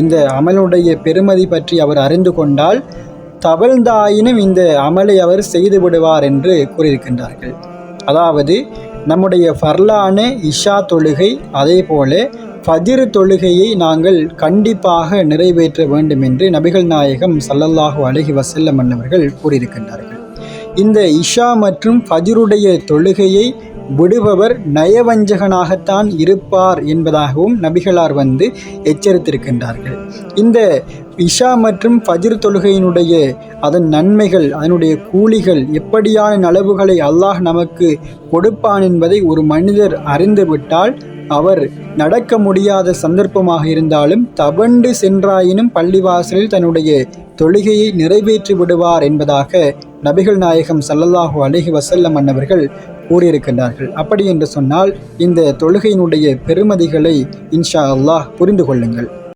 இந்த அமலுடைய பெருமதி பற்றி அவர் அறிந்து கொண்டால் தவழ்ந்தாயினும் இந்த அமலை அவர் செய்து விடுவார் என்று கூறியிருக்கின்றார்கள். அதாவது நம்முடைய ஃபர்லான இஷா தொழுகை அதே போல ஃபஜ்ர் தொழுகையை நாங்கள் கண்டிப்பாக நிறைவேற்ற வேண்டும் என்று நபிகள் நாயகம் ஸல்லல்லாஹு அலைஹி வஸல்லம் அவர்கள் கூறியிருக்கின்றார்கள். இந்த இஷா மற்றும் ஃபஜ்ருடைய தொழுகையை விடுபவர் நயவஞ்சகனாகத்தான் இருப்பார் என்பதாகவும் நபிகளார் எச்சரித்திருக்கின்றார்கள். இந்த இஷா மற்றும் ஃபஜ்ர் தொழுகையினுடைய அதன் நன்மைகள், அதனுடைய கூலிகள், எப்படியான நலவுகளை அல்லாஹ் நமக்கு கொடுப்பான் என்பதை ஒரு மனிதர் அறிந்துவிட்டால் அவர் நடக்க முடியாத சந்தர்ப்பமாக இருந்தாலும் தவண்டு சென்றாயினும் பள்ளிவாசலில் தன்னுடைய தொழுகையை நிறைவேற்றி விடுவார் என்பதாக நபிகள் நாயகம் ஸல்லல்லாஹு அலைஹி வஸல்லம் அவர்கள் கூறியிருக்கின்றார்கள். அப்படி என்று சொன்னால் இந்த தொழுகையினுடைய பெருமதிகளை இன்ஷா அல்லாஹ் புரிந்து கொள்ளுங்கள்.